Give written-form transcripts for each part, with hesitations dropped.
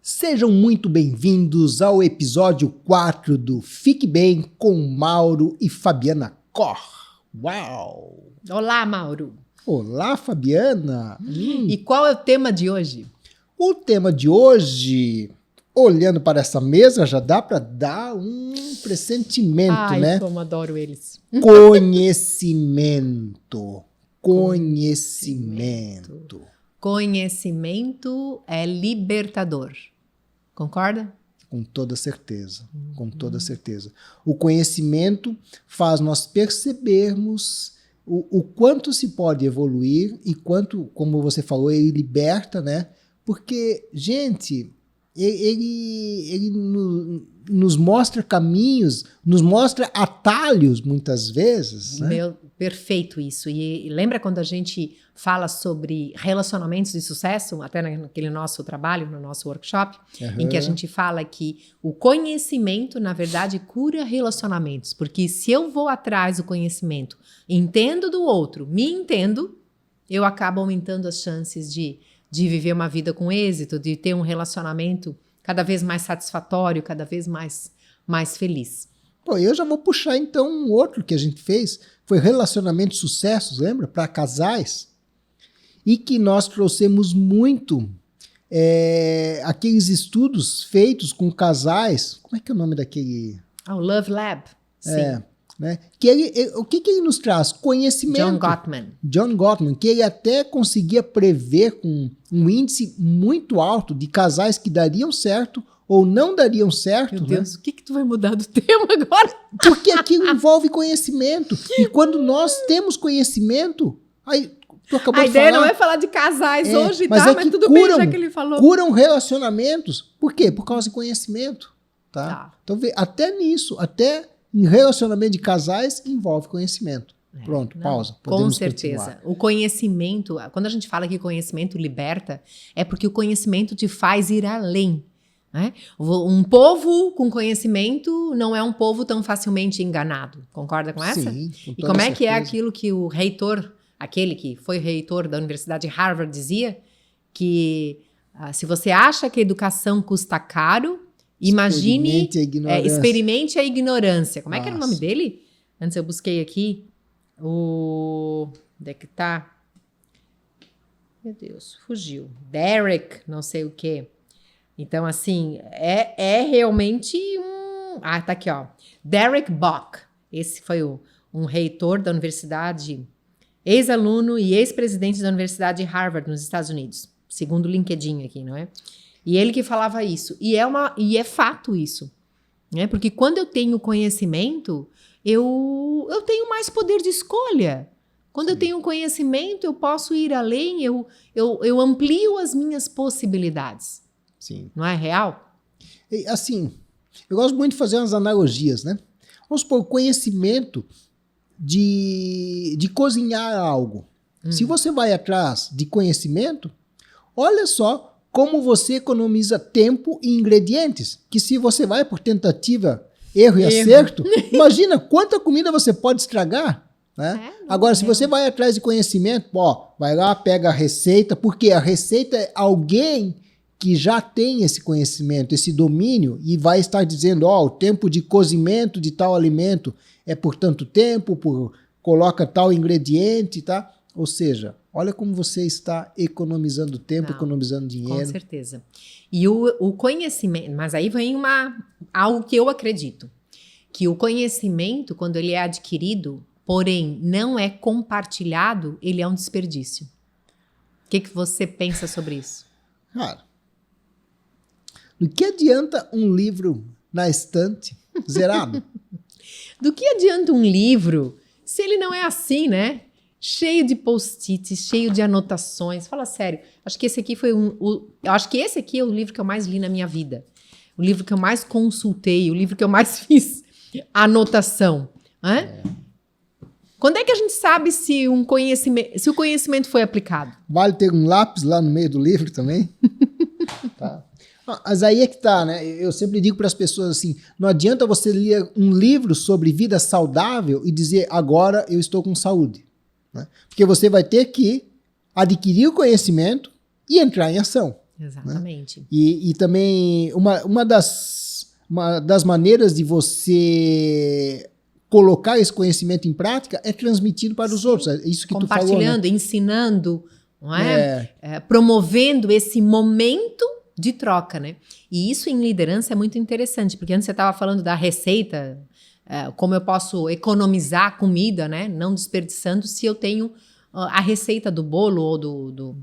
Sejam muito bem-vindos ao episódio 4 do Fique Bem com Mauro e Fabiana Cor. Uau! Olá, Mauro. Olá, Fabiana. E qual é o tema de hoje? O tema de hoje, olhando para essa mesa, já dá para dar um pressentimento, né? Ai, como adoro eles. Conhecimento. Conhecimento. Conhecimento é libertador. Concorda? Com toda certeza, com toda certeza. O conhecimento faz nós percebermos o quanto se pode evoluir e quanto, como você falou, ele liberta, né? Porque, gente, ele nos mostra caminhos, nos mostra atalhos, muitas vezes. Né? Perfeito isso. E lembra quando a gente fala sobre relacionamentos de sucesso, até naquele nosso trabalho, no nosso workshop, em que a gente fala que o conhecimento, na verdade, cura relacionamentos. Porque se eu vou atrás do conhecimento, entendo do outro, me entendo, eu acabo aumentando as chances de viver uma vida com êxito, de ter um relacionamento cada vez mais satisfatório, cada vez mais feliz. Pô, eu já vou puxar então um outro que a gente fez, foi relacionamento de sucessos, lembra? Para casais. E que nós trouxemos muito aqueles estudos feitos com casais. Como é que é o nome daquele? O Love Lab. Sim. Né? O que ele nos traz? Conhecimento. John Gottman, que ele até conseguia prever com um índice muito alto de casais que dariam certo ou não dariam certo. Meu Deus, né? O que tu vai mudar do tema agora? Porque aquilo envolve conhecimento. E quando nós temos conhecimento, aí tu acabou a de ideia falar, não é falar de casais hoje, mas tá? Mas tudo bem, já que ele falou. Curam relacionamentos. Por quê? Por causa de conhecimento. Tá? Então, até nisso, até em relacionamento de casais, envolve conhecimento. Pronto, pausa. Podemos com certeza. Continuar. O conhecimento, quando a gente fala que conhecimento liberta, é porque o conhecimento te faz ir além. Né? Um povo com conhecimento não é um povo tão facilmente enganado. Concorda com essa? Sim, com e como é certeza. que é aquilo que o reitor, aquele que foi reitor da Universidade de Harvard, dizia? Que se você acha que a educação custa caro, imagine, experimente a ignorância. Como é que era o nome dele? Antes eu busquei aqui. Onde é que tá? Meu Deus, fugiu. Derek, não sei o quê. Então, assim, é realmente um... Ah, tá aqui, ó. Derek Bock. Esse foi um reitor da universidade, ex-aluno e ex-presidente da Universidade de Harvard, nos Estados Unidos. Segundo o LinkedIn aqui, não é? E ele que falava isso. E é fato isso. Né? Porque quando eu tenho conhecimento, eu tenho mais poder de escolha. Quando eu tenho conhecimento, eu posso ir além, eu amplio as minhas possibilidades. Sim. Não é real? E, assim, eu gosto muito de fazer umas analogias, né? Vamos supor, conhecimento de cozinhar algo. Se você vai atrás de conhecimento, olha só como você economiza tempo e ingredientes, que se você vai por tentativa, erro e acerto, imagina quanta comida você pode estragar. Né? Agora, se você vai atrás de conhecimento, vai lá, pega a receita, porque a receita é alguém que já tem esse conhecimento, esse domínio, e vai estar dizendo, o tempo de cozimento de tal alimento é por tanto tempo, coloca tal ingrediente, tá? Ou seja, olha como você está economizando tempo, economizando dinheiro. Com certeza. E o conhecimento, mas aí vem algo que eu acredito, que o conhecimento, quando ele é adquirido, porém não é compartilhado, ele é um desperdício. O que você pensa sobre isso? Cara, do que adianta um livro na estante zerado? Do que adianta um livro se ele não é assim, né? Cheio de post-its, cheio de anotações. Fala sério, acho que esse aqui foi acho que esse aqui é o livro que eu mais li na minha vida. O livro que eu mais consultei, o livro que eu mais fiz anotação. Né? Quando é que a gente sabe se o conhecimento foi aplicado? Vale ter um lápis lá no meio do livro também? Tá. Mas aí é que tá, né? Eu sempre digo para as pessoas assim, não adianta você ler um livro sobre vida saudável e dizer, agora eu estou com saúde. Né? Porque você vai ter que adquirir o conhecimento e entrar em ação. Exatamente. Né? E também uma das maneiras de você colocar esse conhecimento em prática é transmitindo para os outros. É isso que tu falou, né? Compartilhando, ensinando, não é? Promovendo esse momento de troca, né? E isso em liderança é muito interessante, porque antes você estava falando da receita, como eu posso economizar comida, né? Não desperdiçando se eu tenho a receita do bolo ou do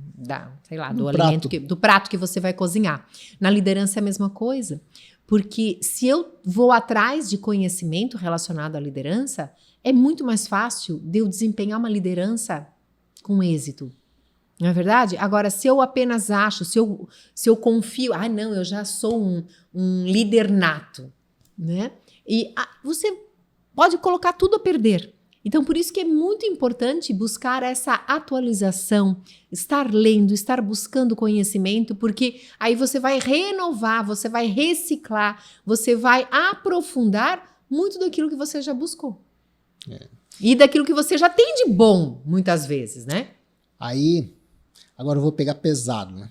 alimento, do prato que você vai cozinhar. Na liderança é a mesma coisa. Porque se eu vou atrás de conhecimento relacionado à liderança, é muito mais fácil de eu desempenhar uma liderança com êxito. Não é verdade? Agora, se eu apenas acho, se eu confio, não, eu já sou um líder nato, né? E você pode colocar tudo a perder. Então, por isso que é muito importante buscar essa atualização, estar lendo, estar buscando conhecimento, porque aí você vai renovar, você vai reciclar, você vai aprofundar muito daquilo que você já buscou. E daquilo que você já tem de bom, muitas vezes, né? Aí, agora eu vou pegar pesado, né?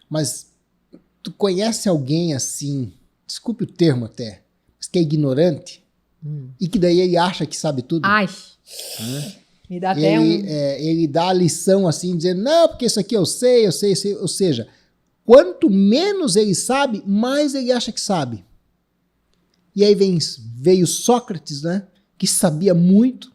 Mas tu conhece alguém assim, desculpe o termo até, mas que é ignorante? E que daí ele acha que sabe tudo. Ai, me dá até ele dá a lição assim, dizendo, não, porque isso aqui eu sei. Ou seja, quanto menos ele sabe, mais ele acha que sabe. E aí veio Sócrates, né, que sabia muito,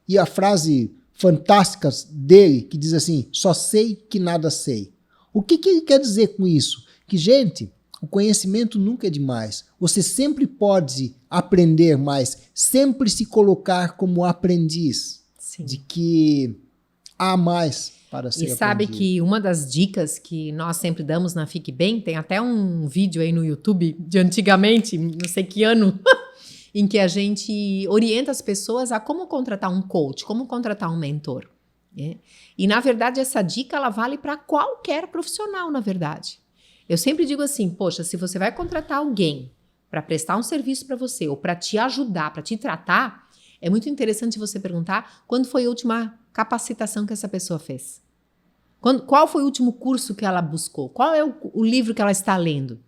e a frase fantástica dele, que diz assim, só sei que nada sei. O que ele quer dizer com isso? Que, gente, o conhecimento nunca é demais. Você sempre pode aprender mais, sempre se colocar como aprendiz. Sim. De que há mais para ser aprendido. E sabe que uma das dicas que nós sempre damos na Fique Bem, tem até um vídeo aí no YouTube de antigamente, não sei que ano, em que a gente orienta as pessoas a como contratar um coach, como contratar um mentor. Né? E, na verdade, essa dica ela vale para qualquer profissional, na verdade. Eu sempre digo assim, poxa, se você vai contratar alguém para prestar um serviço para você ou para te ajudar, para te tratar, é muito interessante você perguntar quando foi a última capacitação que essa pessoa fez. Qual foi o último curso que ela buscou? Qual é o livro que ela está lendo?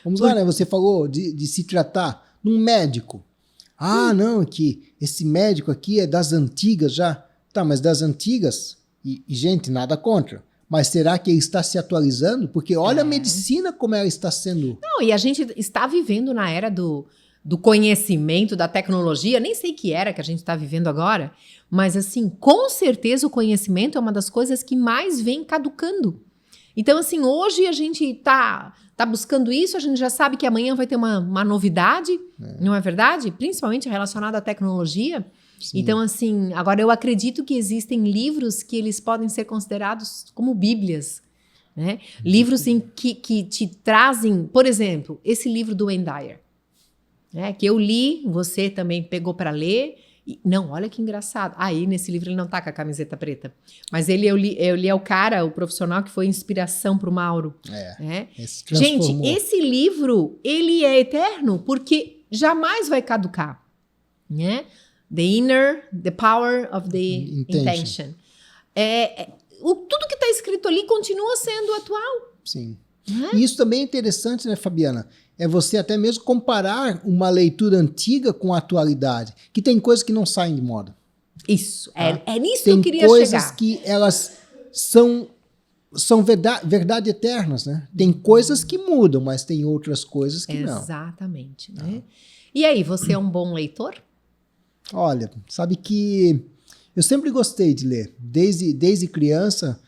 Vamos lá, né? Você falou de se tratar num médico. Não, que esse médico aqui é das antigas já. Tá, mas das antigas, e gente, nada contra. Mas será que ele está se atualizando? Porque olha a medicina como ela está sendo... Não, e a gente está vivendo na era do conhecimento, da tecnologia, nem sei que era que a gente está vivendo agora, mas assim, com certeza o conhecimento é uma das coisas que mais vem caducando. Então assim, hoje a gente está buscando isso, a gente já sabe que amanhã vai ter uma novidade, não é verdade? Principalmente relacionada à tecnologia. Sim. Então, assim, agora eu acredito que existem livros que eles podem ser considerados como bíblias, né? Livros que te trazem, por exemplo, esse livro do Wayne Dyer, né? Que eu li, você também pegou para ler. Não, olha que engraçado. Aí, nesse livro ele não tá com a camiseta preta. Mas eu li é o cara, o profissional que foi inspiração para o Mauro. Gente, esse livro, ele é eterno porque jamais vai caducar, né? The Power of the Intention. Tudo que está escrito ali continua sendo atual. Sim. E isso também é interessante, né, Fabiana? É você até mesmo comparar uma leitura antiga com a atualidade. Que tem coisas que não saem de moda. Isso. É nisso que eu queria chegar. Tem coisas que elas são verdade eternas, né? Tem coisas que mudam, mas tem outras coisas que não. Exatamente. Né? E aí, você é um bom leitor? Olha, sabe que eu sempre gostei de ler, desde criança.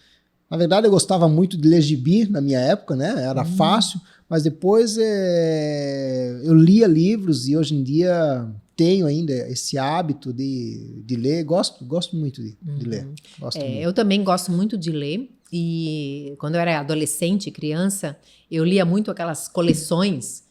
Na verdade, eu gostava muito de ler gibi na minha época, né? Era fácil, mas depois eu lia livros e hoje em dia tenho ainda esse hábito de ler. Gosto muito de ler. Gosto muito. Eu também gosto muito de ler e quando eu era adolescente, criança, eu lia muito aquelas coleções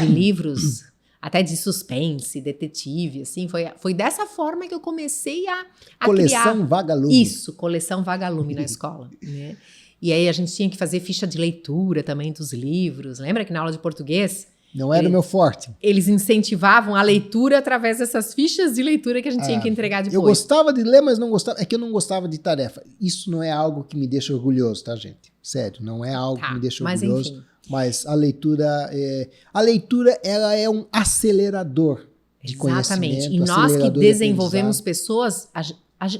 de livros até de suspense, detetive, assim, foi dessa forma que eu comecei a Coleção criar. Vagalume. Isso, Coleção Vagalume na escola, né? E aí a gente tinha que fazer ficha de leitura também dos livros. Lembra que na aula de português Não era o meu forte. Eles incentivavam a leitura através dessas fichas de leitura que a gente tinha que entregar depois. Eu gostava de ler, mas não gostava. É que eu não gostava de tarefa. Isso não é algo que me deixa orgulhoso, tá, gente? Sério, não é algo que me deixa orgulhoso. Enfim. Mas a leitura, ela é um acelerador de conhecimento. Exatamente. E nós que desenvolvemos pessoas,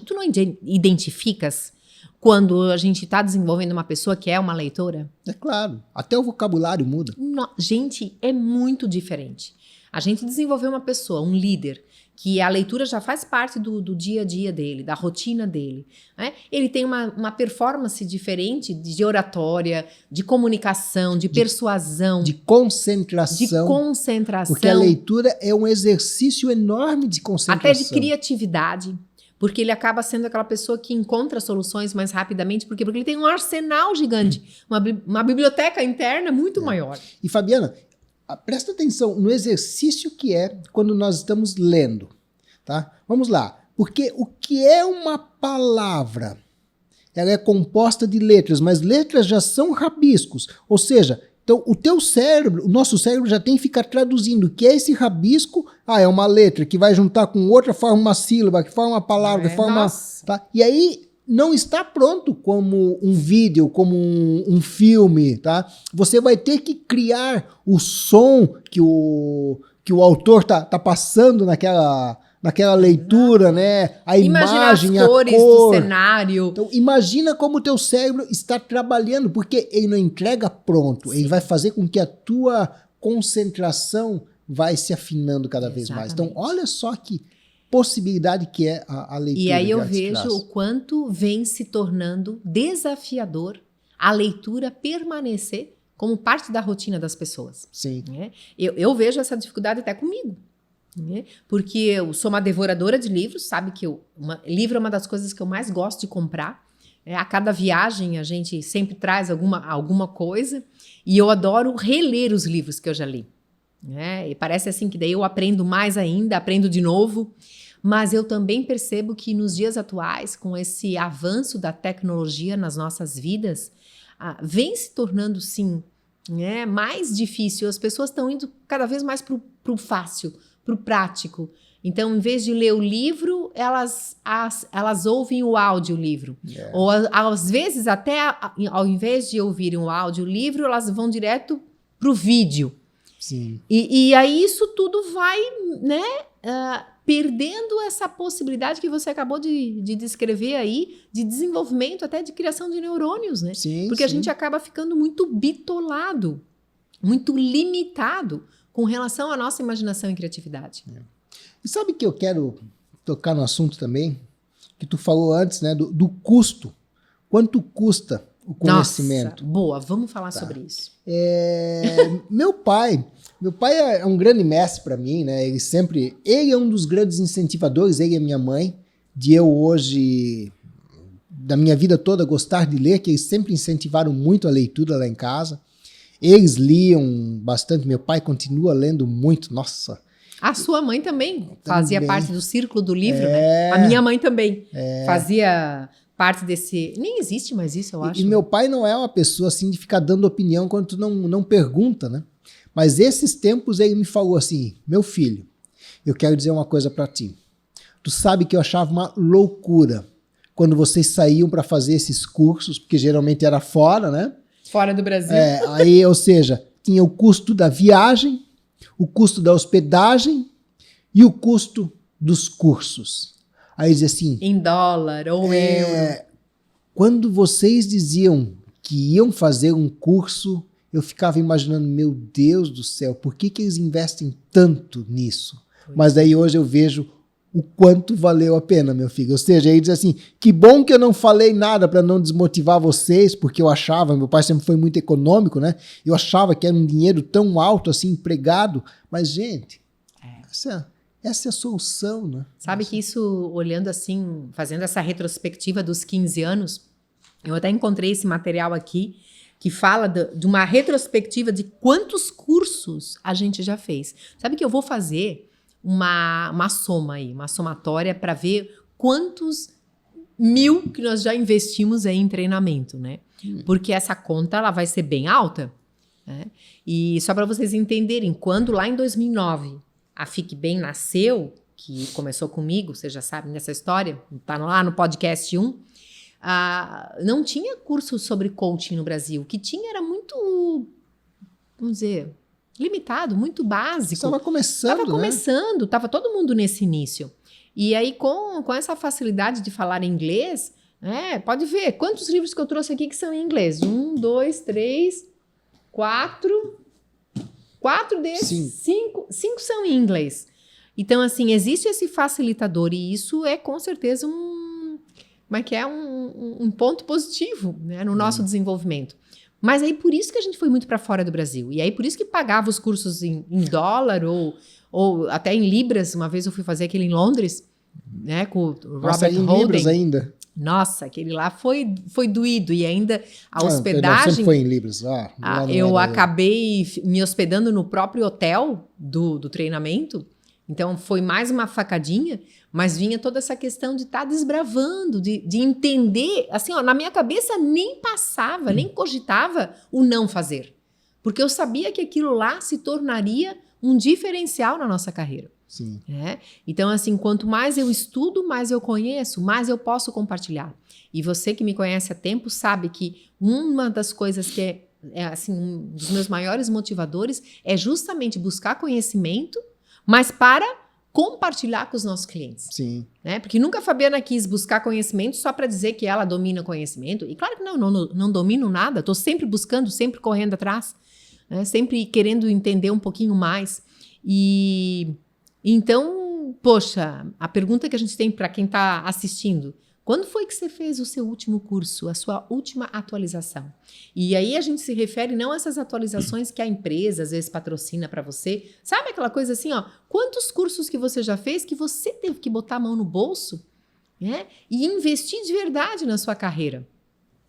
tu não identificas quando a gente está desenvolvendo uma pessoa que é uma leitora? É claro. Até o vocabulário muda. Gente, é muito diferente. A gente desenvolveu uma pessoa, um líder, que a leitura já faz parte do dia a dia dele, da rotina dele. Né? Ele tem uma performance diferente de oratória, de comunicação, de persuasão. De concentração. Porque a leitura é um exercício enorme de concentração. Até de criatividade. Porque ele acaba sendo aquela pessoa que encontra soluções mais rapidamente. Por quê? Porque ele tem um arsenal gigante, uma biblioteca interna muito maior. E, Fabiana, presta atenção no exercício que é quando nós estamos lendo. Tá? Vamos lá. Porque o que é uma palavra? Ela é composta de letras, mas letras já são rabiscos. Ou seja, então o teu cérebro, o nosso cérebro já tem que ficar traduzindo o que é esse rabisco. É uma letra que vai juntar com outra, forma uma sílaba, que forma uma palavra, que forma... Tá? E aí não está pronto como um vídeo, como um filme. Tá? Você vai ter que criar o som que o autor tá passando naquela leitura, né? A imagem, as cores do cenário. Então, imagina como o teu cérebro está trabalhando, porque ele não entrega pronto. Sim. Ele vai fazer com que a tua concentração vai se afinando cada vez mais. Então, olha só que possibilidade que é a leitura. E aí eu vejo o quanto vem se tornando desafiador a leitura permanecer como parte da rotina das pessoas. Sim. Né? Eu vejo essa dificuldade até comigo. Porque eu sou uma devoradora de livros, sabe que livro é uma das coisas que eu mais gosto de comprar. A cada viagem a gente sempre traz alguma coisa e eu adoro reler os livros que eu já li. E parece assim que daí eu aprendo mais ainda, aprendo de novo, mas eu também percebo que nos dias atuais, com esse avanço da tecnologia nas nossas vidas, vem se tornando sim mais difícil. As pessoas estão indo cada vez mais para o fácil, para o prático. Então, em vez de ler o livro, elas ouvem o audiolivro. Ou, às vezes, até ao invés de ouvirem o audiolivro, elas vão direto para o vídeo. Sim. E aí isso tudo vai perdendo essa possibilidade que você acabou de descrever aí, de desenvolvimento, até de criação de neurônios, né? Sim, porque a gente acaba ficando muito bitolado, muito limitado com relação à nossa imaginação e criatividade. E sabe que eu quero tocar no assunto também? Que tu falou antes, né? Do custo. Quanto custa o conhecimento? Nossa, boa, vamos falar sobre isso. Meu pai é um grande mestre para mim, né? Ele é um dos grandes incentivadores, ele e minha mãe, de eu hoje, da minha vida toda, gostar de ler, que eles sempre incentivaram muito a leitura lá em casa. Eles liam bastante, meu pai continua lendo muito, nossa. A sua mãe também fazia parte do círculo do livro, né? A minha mãe também fazia parte desse... Nem existe mais isso, eu acho. E meu pai não é uma pessoa assim de ficar dando opinião quando tu não pergunta, né? Mas esses tempos ele me falou assim, meu filho, eu quero dizer uma coisa pra ti. Tu sabe que eu achava uma loucura quando vocês saíam para fazer esses cursos, porque geralmente era fora, né? Fora do Brasil. Aí, ou seja, tinha o custo da viagem, o custo da hospedagem e o custo dos cursos. Aí dizia assim... Em dólar ou euro. Quando vocês diziam que iam fazer um curso, eu ficava imaginando, meu Deus do céu, por que eles investem tanto nisso? Mas daí hoje eu vejo o quanto valeu a pena, meu filho. Ou seja, ele diz assim, que bom que eu não falei nada para não desmotivar vocês, porque eu achava, meu pai sempre foi muito econômico, né? Eu achava que era um dinheiro tão alto assim, empregado. Mas, gente, essa é a solução, né? Sabe que isso, olhando assim, fazendo essa retrospectiva dos 15 anos, eu até encontrei esse material aqui, que fala de uma retrospectiva de quantos cursos a gente já fez. Sabe que eu vou fazer uma soma aí, uma somatória para ver quantos mil que nós já investimos aí em treinamento, né? Porque essa conta ela vai ser bem alta. né? E só para vocês entenderem, quando lá em 2009 a Fique Bem nasceu, que começou comigo, vocês já sabem dessa história, tá lá no podcast 1, não tinha curso sobre coaching no Brasil. O que tinha era muito, vamos dizer, limitado, muito básico. Estava começando, estava todo mundo nesse início. E aí, com essa facilidade de falar inglês, pode ver quantos livros que eu trouxe aqui que são em inglês. 1, 2, 3, 4. 4 desses, 5 são em inglês. Então, assim, existe esse facilitador e isso é com certeza um ponto positivo, né, no nosso desenvolvimento. Mas aí por isso que a gente foi muito para fora do Brasil. E aí por isso que pagava os cursos em dólar ou até em libras. Uma vez eu fui fazer aquele em Londres, né, com o Robert Holden. Libras ainda? Nossa, aquele lá foi doído. E ainda a hospedagem... Sempre foi em libras. Eu acabei me hospedando no próprio hotel do treinamento. Então, foi mais uma facadinha, mas vinha toda essa questão de estar desbravando, de entender. Assim, na minha cabeça nem passava, nem cogitava o não fazer. Porque eu sabia que aquilo lá se tornaria um diferencial na nossa carreira. Sim. Então, assim, quanto mais eu estudo, mais eu conheço, mais eu posso compartilhar. E você que me conhece há tempo sabe que uma das coisas que é assim, um dos meus maiores motivadores é justamente buscar conhecimento, mas para compartilhar com os nossos clientes. Sim. Né? Porque nunca a Fabiana quis buscar conhecimento só para dizer que ela domina conhecimento. E claro que não domino nada, estou sempre buscando, sempre correndo atrás, né? Sempre querendo entender um pouquinho mais. E então, poxa, a pergunta que a gente tem para quem está assistindo: quando foi que você fez o seu último curso, a sua última atualização? E aí a gente se refere não a essas atualizações que a empresa às vezes patrocina para você. Sabe aquela coisa assim, quantos cursos que você já fez que você teve que botar a mão no bolso, né, e investir de verdade na sua carreira?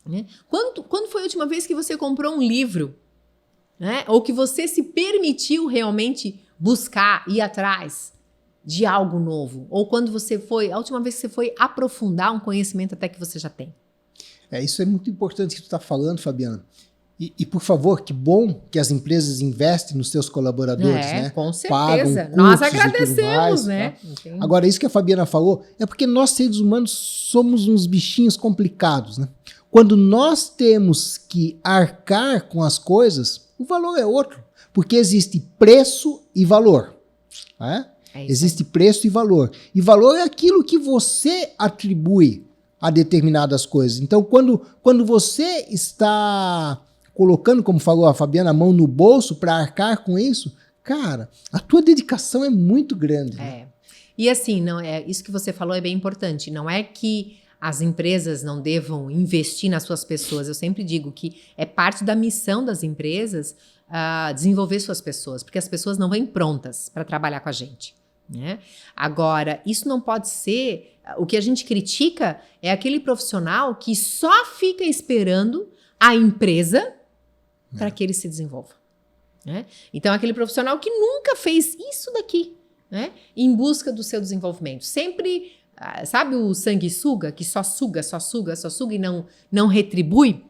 Né? Quando foi a última vez que você comprou um livro? Né? Ou que você se permitiu realmente buscar, ir atrás de algo novo? Ou quando a última vez que você foi aprofundar um conhecimento até que você já tem? Isso é muito importante que tu está falando, Fabiana. E, por favor, que bom que as empresas investem nos seus colaboradores, né? Com certeza. Pagam nós agradecemos, né? Tá? Agora, isso que a Fabiana falou é porque nós, seres humanos, somos uns bichinhos complicados, né? Quando nós temos que arcar com as coisas, o valor é outro. Porque existe preço e valor, né? Existe preço e valor. E valor é aquilo que você atribui a determinadas coisas. Então, quando você está colocando, como falou a Fabiana, a mão no bolso para arcar com isso, cara, a tua dedicação é muito grande. Né? E assim, isso que você falou é bem importante. Não é que as empresas não devam investir nas suas pessoas. Eu sempre digo que é parte da missão das empresas desenvolver suas pessoas, porque as pessoas não vêm prontas para trabalhar com a gente. Né? Agora, isso não pode ser... O que a gente critica é aquele profissional que só fica esperando a empresa para que ele se desenvolva. Né? Então, aquele profissional que nunca fez isso daqui, né, em busca do seu desenvolvimento. Sempre, sabe o sanguessuga, que só suga e não retribui?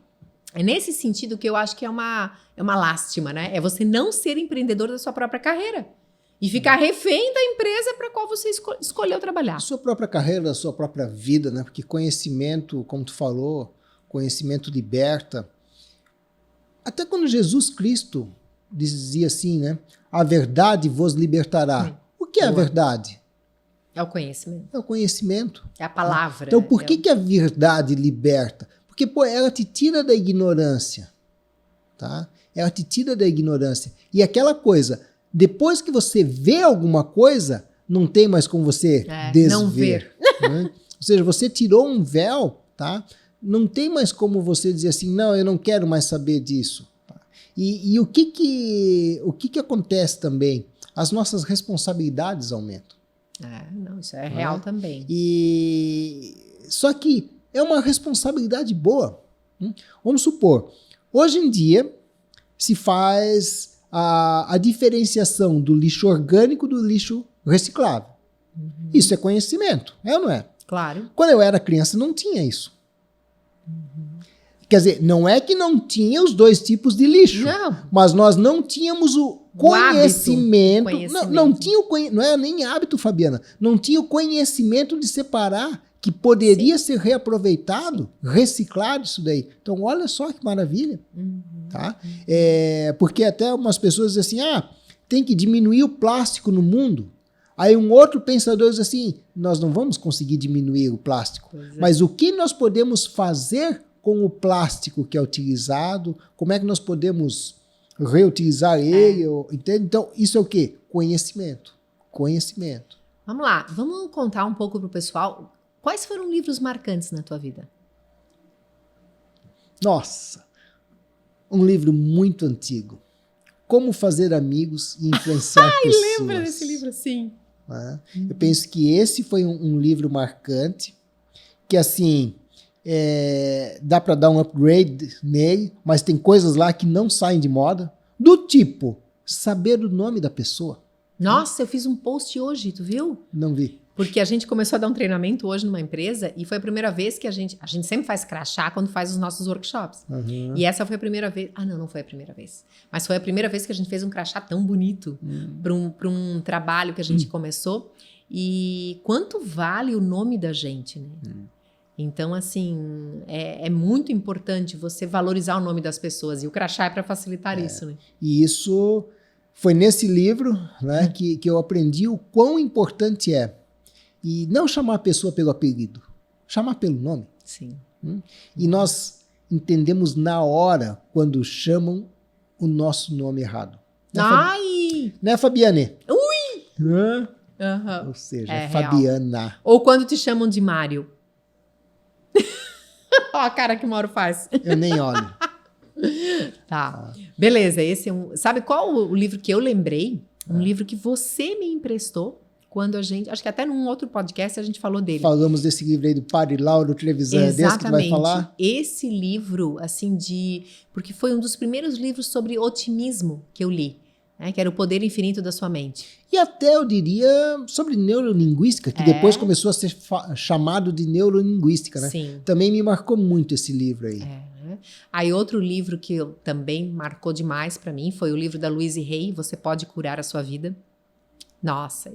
É nesse sentido que eu acho que é uma lástima, né? É você não ser empreendedor da sua própria carreira. E ficar refém da empresa para a qual você escolheu trabalhar. A sua própria carreira, a sua própria vida, né? Porque conhecimento, como tu falou, conhecimento liberta. Até quando Jesus Cristo dizia assim, né? A verdade vos libertará. O que é a verdade? É o conhecimento. É o conhecimento. É a palavra. Então, por que a verdade liberta? Porque, ela te tira da ignorância. Tá? Ela te tira da ignorância. E aquela coisa... Depois que você vê alguma coisa, não tem mais como você desver. Não ver. Né? Ou seja, você tirou um véu, tá? Não tem mais como você dizer assim, não, eu não quero mais saber disso. Tá? E o que acontece também? As nossas responsabilidades aumentam. Não, isso é real também. Só que é uma responsabilidade boa. Vamos supor, hoje em dia se faz... A diferenciação do lixo orgânico do lixo reciclável. Uhum. Isso é conhecimento, é ou não é? Claro. Quando eu era criança não tinha isso. Uhum. Quer dizer, não é que não tinha os dois tipos de lixo, mas nós não tínhamos o conhecimento. Não tinha não é nem hábito, Fabiana. Não tinha o conhecimento de separar que poderia ser reaproveitado, reciclado isso daí. Então, olha só que maravilha. Tá? Porque até umas pessoas dizem assim, tem que diminuir o plástico no mundo. Aí um outro pensador diz assim, nós não vamos conseguir diminuir o plástico, mas o que nós podemos fazer com o plástico que é utilizado, como é que nós podemos reutilizar ele, entende? Então, isso é o quê? Conhecimento. Conhecimento. Vamos lá, vamos contar um pouco para o pessoal, quais foram livros marcantes na tua vida? Nossa, um livro muito antigo. Como Fazer Amigos e Influenciar Pessoas. Lembra desse livro, sim. Eu penso que esse foi um livro marcante, que assim... dá para dar um upgrade nele, mas tem coisas lá que não saem de moda, do tipo, saber o nome da pessoa. Nossa, eu fiz um post hoje, tu viu? Não vi. Porque a gente começou a dar um treinamento hoje numa empresa e foi a primeira vez que a gente sempre faz crachá quando faz os nossos workshops. E essa foi a primeira vez, não foi a primeira vez, mas foi a primeira vez que a gente fez um crachá tão bonito para um trabalho que a gente começou. E quanto vale o nome da gente, né? Então, assim, é muito importante você valorizar o nome das pessoas. E o crachá é para facilitar isso, né? E isso foi nesse livro, né, que eu aprendi o quão importante é. E não chamar a pessoa pelo apelido, chamar pelo nome. Sim. E nós entendemos na hora quando chamam o nosso nome errado. Né, Fabiane? Ui! Ou seja, Fabiana. Real. Ou quando te chamam de Mário. Olha a cara que o Mauro faz. Eu nem olho. Tá. Beleza, esse é Sabe qual o livro que eu lembrei? Um livro que você me emprestou quando a gente... Acho que até num outro podcast a gente falou dele. Falamos desse livro aí do Padre Lauro Trevisan. É desse que tu vai falar? Esse livro, assim, porque foi um dos primeiros livros sobre otimismo que eu li. Né, que era O Poder Infinito da Sua Mente. E até eu diria sobre neurolinguística, que depois começou a ser chamado de neurolinguística, né? Sim. Também me marcou muito esse livro aí. Aí outro livro que também marcou demais para mim foi o livro da Louise Hay, Você Pode Curar a Sua Vida. Nossa,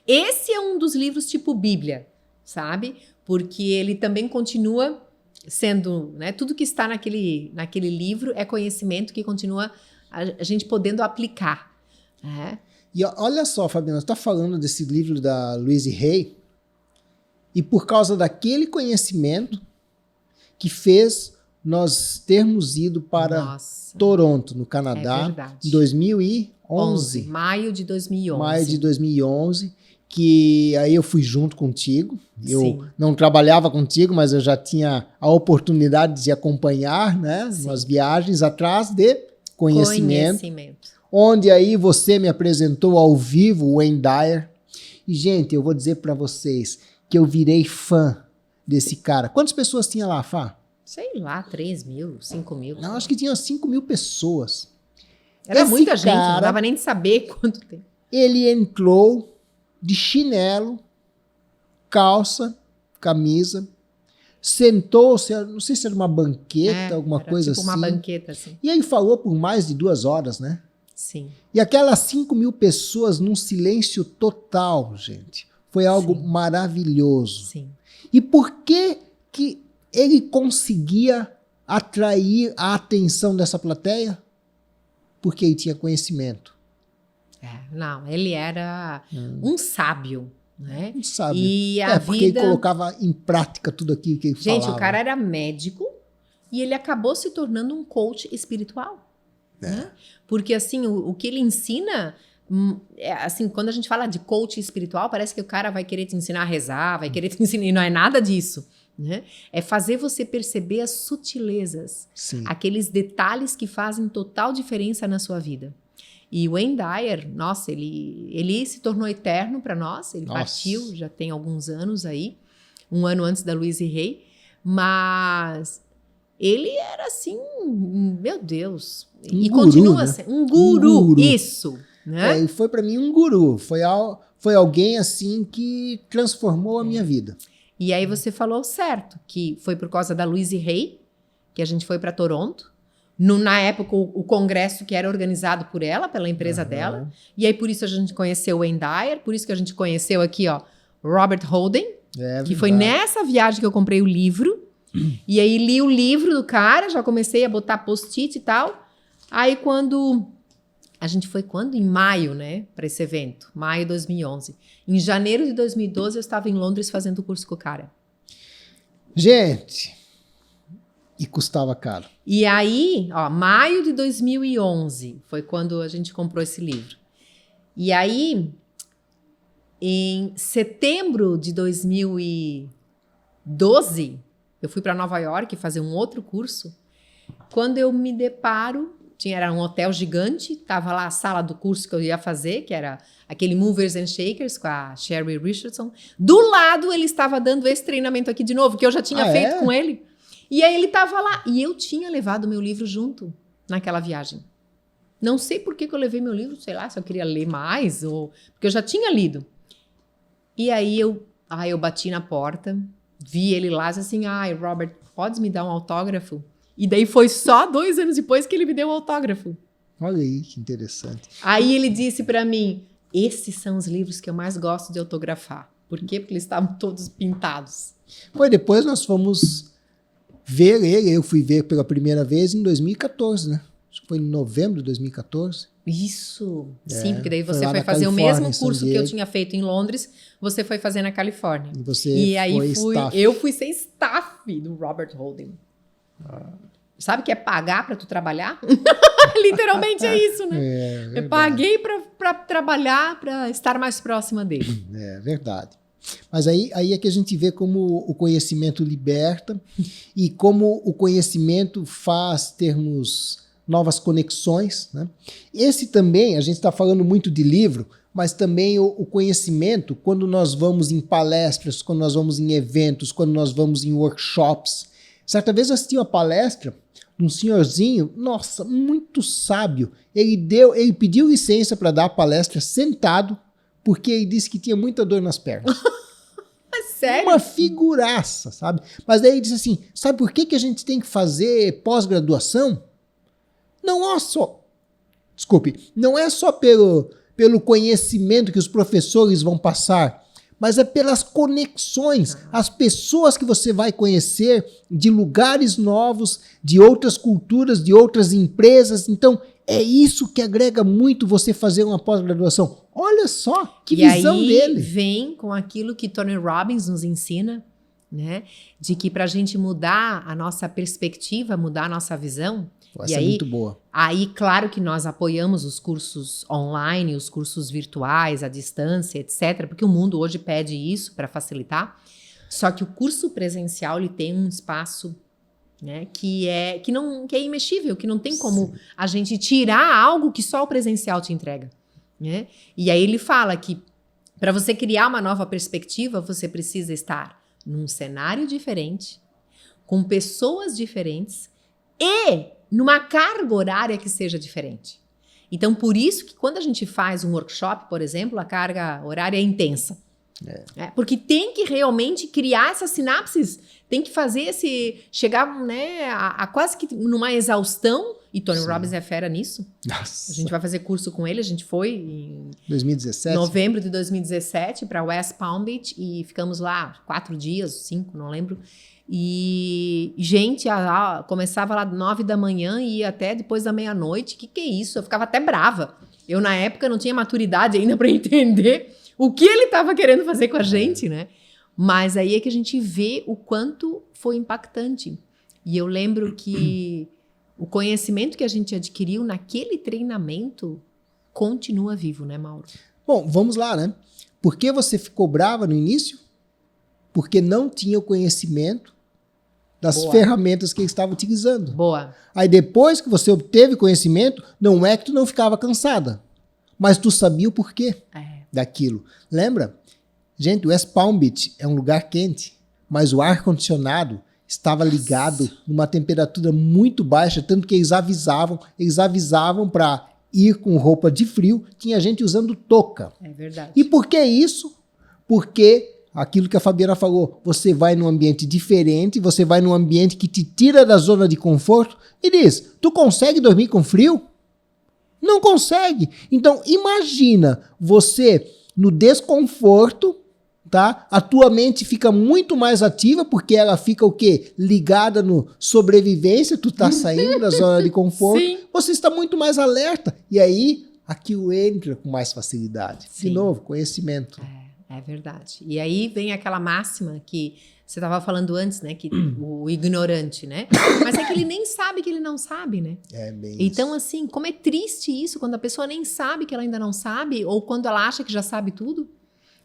esse é um dos livros tipo Bíblia, sabe? Porque ele também continua sendo, né? Tudo que está naquele livro é conhecimento que continua a gente podendo aplicar. E olha só, Fabiana, você está falando desse livro da Louise Hay, e por causa daquele conhecimento que fez nós termos ido para Toronto, no Canadá, em 2011. Maio de 2011. Maio de 2011, que aí eu fui junto contigo. Eu não trabalhava contigo, mas eu já tinha a oportunidade de acompanhar, né, nas viagens atrás de conhecimento. Onde aí você me apresentou ao vivo o Wayne Dyer. E, gente, eu vou dizer para vocês que eu virei fã desse cara. Quantas pessoas tinha lá, Fá? Sei lá, 3 mil, 5 mil. Não, acho que tinha 5 mil pessoas. Era muita gente, não dava nem de saber quanto tempo. Ele entrou de chinelo, calça, camisa, sentou-se, não sei se era uma banqueta, alguma coisa tipo assim. Uma banqueta, assim. E aí falou por mais de 2 horas, né? Sim. E aquelas 5 mil pessoas num silêncio total, gente. Foi algo maravilhoso. Sim. E por que ele conseguia atrair a atenção dessa plateia? Porque ele tinha conhecimento. Não, ele era um sábio, né? Um sábio. E porque ele colocava em prática tudo aquilo que ele falava. Gente, o cara era médico e ele acabou se tornando um coach espiritual. Né? Porque, assim, o que ele ensina... assim, quando a gente fala de coach espiritual, parece que o cara vai querer te ensinar a rezar, vai querer te ensinar... E não é nada disso. Né? É fazer você perceber as sutilezas. Sim. Aqueles detalhes que fazem total diferença na sua vida. E o Wayne Dyer, nossa, ele se tornou eterno para nós. Ele partiu, já tem alguns anos aí. 1 ano antes da Louise Hay. Mas ele era assim, meu Deus. E guru, continua né? sendo um guru. Isso. Né? E foi para mim um guru. Foi alguém assim que transformou a minha vida. E aí você falou certo, que foi por causa da Louise Hay que a gente foi para Toronto. Na época, o congresso que era organizado por ela, pela empresa dela. E aí, por isso, a gente conheceu o Wayne Dyer. Por isso que a gente conheceu aqui, ó, Robert Holden. Que foi nessa viagem que eu comprei o livro. E aí, li o livro do cara. Já comecei a botar post-it e tal. Aí, quando... A gente foi quando? Em maio, né? Para esse evento. Maio de 2011. Em janeiro de 2012, eu estava em Londres fazendo o curso com o cara. Gente... E custava caro. E aí, ó, maio de 2011 foi quando a gente comprou esse livro. E aí, em setembro de 2012, eu fui para Nova York fazer um outro curso. Quando eu me deparo, era um hotel gigante, tava lá a sala do curso que eu ia fazer, que era aquele Movers and Shakers com a Sherry Richardson. Do lado, ele estava dando esse treinamento aqui de novo, que eu já tinha feito com ele. E aí ele estava lá. E eu tinha levado meu livro junto naquela viagem. Não sei por que eu levei meu livro, sei lá, se eu queria ler mais, ou porque eu já tinha lido. E aí eu bati na porta, vi ele lá, disse assim, Robert, pode me dar um autógrafo? E daí foi só 2 anos depois que ele me deu o autógrafo. Olha aí, que interessante. Aí ele disse para mim, esses são os livros que eu mais gosto de autografar. Por quê? Porque eles estavam todos pintados. Depois nós fomos... ver ele, eu fui ver pela primeira vez em 2014, né? Acho que foi em novembro de 2014. Isso, sim, porque daí você foi fazer o mesmo curso que eu tinha feito em Londres, você foi fazer na Califórnia. Eu fui ser staff do Robert Holden. Sabe o que é pagar para tu trabalhar? Literalmente é isso, né? Eu paguei para trabalhar, para estar mais próxima dele. É verdade. Mas aí é que a gente vê como o conhecimento liberta e como o conhecimento faz termos novas conexões, né? Esse também, a gente está falando muito de livro, mas também o conhecimento, quando nós vamos em palestras, quando nós vamos em eventos, quando nós vamos em workshops. Certa vez eu assisti uma palestra de um senhorzinho, nossa, muito sábio. Ele pediu licença para dar a palestra sentado, porque ele disse que tinha muita dor nas pernas. Sério? Uma figuraça, sabe? Mas daí ele disse assim, sabe por que a gente tem que fazer pós-graduação? Não é só pelo conhecimento que os professores vão passar, mas é pelas conexões, as pessoas que você vai conhecer de lugares novos, de outras culturas, de outras empresas. Então, é isso que agrega muito você fazer uma pós-graduação. Olha só que visão dele. E aí vem com aquilo que Tony Robbins nos ensina, né? De que para a gente mudar a nossa perspectiva, mudar a nossa visão. Essa é muito boa. Aí, claro que nós apoiamos os cursos online, os cursos virtuais, à distância, etc. Porque o mundo hoje pede isso para facilitar. Só que o curso presencial ele tem um espaço, né, que é imexível, que não tem como a gente tirar algo que só o presencial te entrega. Né? E aí ele fala que para você criar uma nova perspectiva, você precisa estar num cenário diferente, com pessoas diferentes e numa carga horária que seja diferente. Então, por isso que quando a gente faz um workshop, por exemplo, a carga horária é intensa. Porque tem que realmente criar essas sinapses, tem que fazer chegar, né, a quase que numa exaustão, e Tony Robbins é fera nisso. Nossa. A gente vai fazer curso com ele, a gente foi em 2017? Novembro de 2017 para West Palm Beach e ficamos lá 4 dias, 5, não lembro. E, gente, começava lá 9 da manhã e ia até depois da meia-noite. Que é isso? Eu ficava até brava. Eu, na época, não tinha maturidade ainda para entender o que ele estava querendo fazer com a gente, né? Mas aí é que a gente vê o quanto foi impactante. E eu lembro que o conhecimento que a gente adquiriu naquele treinamento continua vivo, né, Mauro? Bom, vamos lá, né? Por que você ficou brava no início? Porque não tinha o conhecimento das ferramentas que ele estava utilizando. Boa. Aí depois que você obteve conhecimento, não é que tu não ficava cansada, mas tu sabia o porquê daquilo. Lembra? Gente, o West Palm Beach é um lugar quente, mas o ar-condicionado estava ligado numa temperatura muito baixa, tanto que eles avisavam para ir com roupa de frio, tinha gente usando touca. É verdade. E por que isso? Porque aquilo que a Fabiana falou, você vai num ambiente diferente, você vai num ambiente que te tira da zona de conforto e diz, tu consegue dormir com frio? Não consegue. Então, imagina você no desconforto, tá? A tua mente fica muito mais ativa, porque ela fica o quê? Ligada no sobrevivência, tu tá saindo da zona de conforto, Sim. você está muito mais alerta. E aí, aquilo entra com mais facilidade. Sim. De novo, conhecimento. É verdade. E aí vem aquela máxima que você estava falando antes, né? Que o ignorante, né? Mas é que ele nem sabe que ele não sabe, né? É bem Então, isso. assim, como é triste isso, quando a pessoa nem sabe que ela ainda não sabe, ou quando ela acha que já sabe tudo.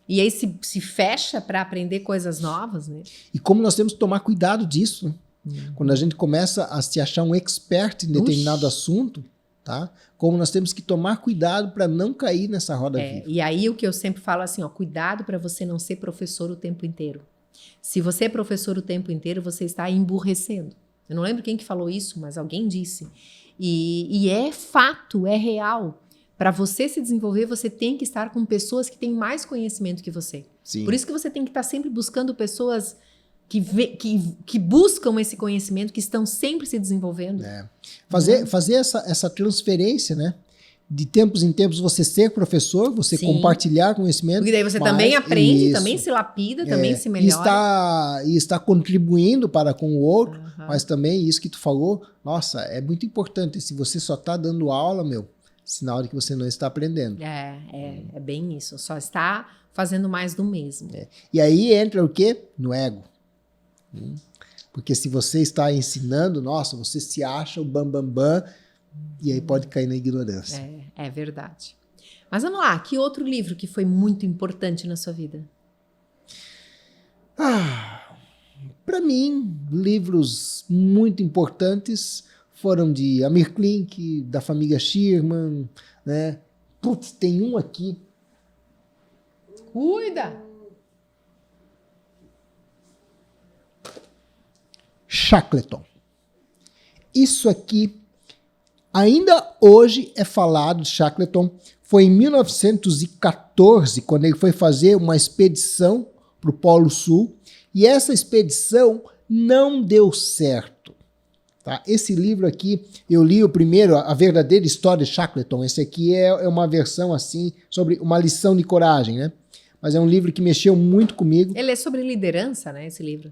E aí se fecha para aprender coisas novas, né? E como nós temos que tomar cuidado disso, né? Quando a gente começa a se achar um expert em determinado assunto, tá? Como nós temos que tomar cuidado para não cair nessa roda viva. E aí o que eu sempre falo assim, ó, cuidado para você não ser professor o tempo inteiro. Se você é professor o tempo inteiro, você está emburrecendo. Eu não lembro quem que falou isso, mas alguém disse. E é fato, é real. Para você se desenvolver, você tem que estar com pessoas que têm mais conhecimento que você. Sim. Por isso que você tem que estar sempre buscando pessoas que buscam esse conhecimento, que estão sempre se desenvolvendo. Fazer essa transferência, né? De tempos em tempos você ser professor, você compartilhar conhecimento. Porque daí você também aprende, também se lapida, também se melhora. E está contribuindo para com o outro, mas também isso que tu falou, nossa, é muito importante. Se você só está dando aula, sinal de que você não está aprendendo. É bem isso, só está fazendo mais do mesmo. E aí entra o quê? No ego. Porque se você está ensinando, nossa, você se acha o bam, e aí pode cair na ignorância. É verdade. Mas vamos lá, que outro livro que foi muito importante na sua vida? Para mim, livros muito importantes foram de Amir Klink, da família Sherman, né? Putz, tem um aqui. Cuida! Shackleton. Isso aqui, ainda hoje é falado de Shackleton. Foi em 1914, quando ele foi fazer uma expedição para o Polo Sul, e essa expedição não deu certo. Tá? Esse livro aqui, eu li o primeiro, A Verdadeira História de Shackleton. Esse aqui é uma versão assim, sobre uma lição de coragem, né? Mas é um livro que mexeu muito comigo. Ele é sobre liderança, né, esse livro?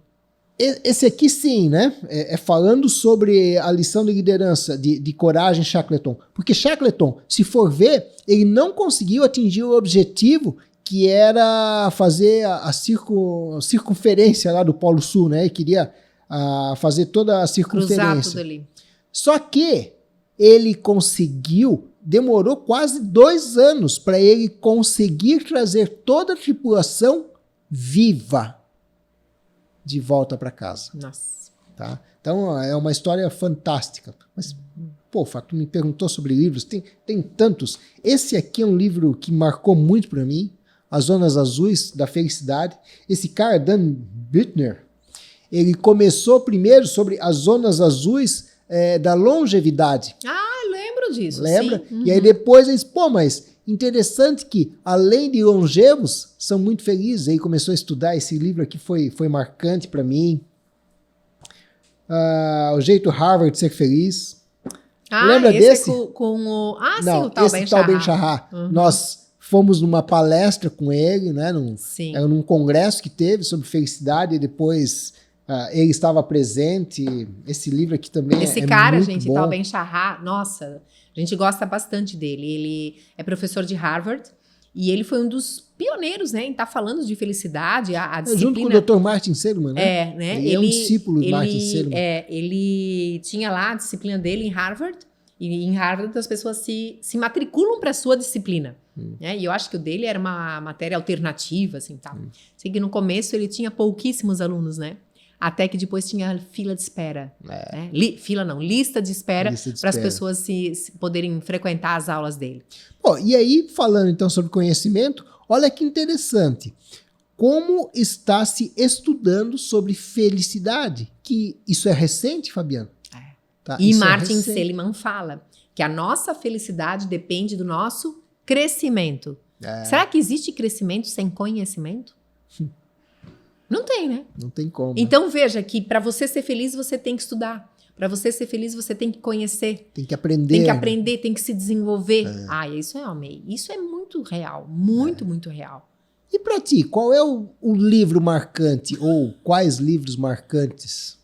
Esse aqui sim, né? É falando sobre a lição de liderança, de coragem Shackleton. Porque Shackleton, se for ver, ele não conseguiu atingir o objetivo que era fazer a circunferência lá do Polo Sul, né? Ele queria fazer toda a circunferência. Cruzar tudo ali. Só que ele conseguiu, demorou quase 2 anos para ele conseguir trazer toda a tripulação viva de volta para casa. Nossa. Tá? Então é uma história fantástica. Mas, pô, tu me perguntou sobre livros, tem tantos. Esse aqui é um livro que marcou muito para mim, As Zonas Azuis da Felicidade. Esse cara, Dan Bittner, ele começou primeiro sobre as zonas azuis da longevidade. Lembro disso. Lembra? Sim. E aí depois eles, mas interessante que, além de longevos, são muito felizes. Aí começou a estudar. Esse livro aqui foi marcante para mim. O Jeito Harvard de Ser Feliz. Lembra desse? É com o... Não, sim, o Tal Ben-Shahar. Nós fomos numa palestra com ele, né? Era num congresso que teve sobre felicidade, e depois ele estava presente. Esse livro aqui também Esse cara, muito gente, bom. Tal Ben-Shahar, nossa, a gente gosta bastante dele. Ele é professor de Harvard e ele foi um dos pioneiros, né, em estar falando de felicidade, a disciplina... Junto com o Dr. Martin Seligman, né? né? Ele é um discípulo de Martin Seligman. Ele tinha lá a disciplina dele em Harvard, e em Harvard as pessoas se matriculam para a sua disciplina. Né? E eu acho que o dele era uma matéria alternativa, assim, tal. Sei que no começo ele tinha pouquíssimos alunos, né? Até que depois tinha fila de espera. Né? Lista de espera para as pessoas se poderem frequentar as aulas dele. E aí, falando então sobre conhecimento, olha que interessante. Como está se estudando sobre felicidade? Que isso é recente, Fabiano? Tá, e Martin Seligman fala que a nossa felicidade depende do nosso crescimento. Será que existe crescimento sem conhecimento? Não tem, né? Não tem como. Então veja que para você ser feliz, você tem que estudar. Para você ser feliz, você tem que conhecer. Tem que aprender. Tem que aprender, tem que se desenvolver. Isso eu amei. Isso é muito real. Muito, muito real. E para ti, qual é o livro marcante? Ou quais livros marcantes?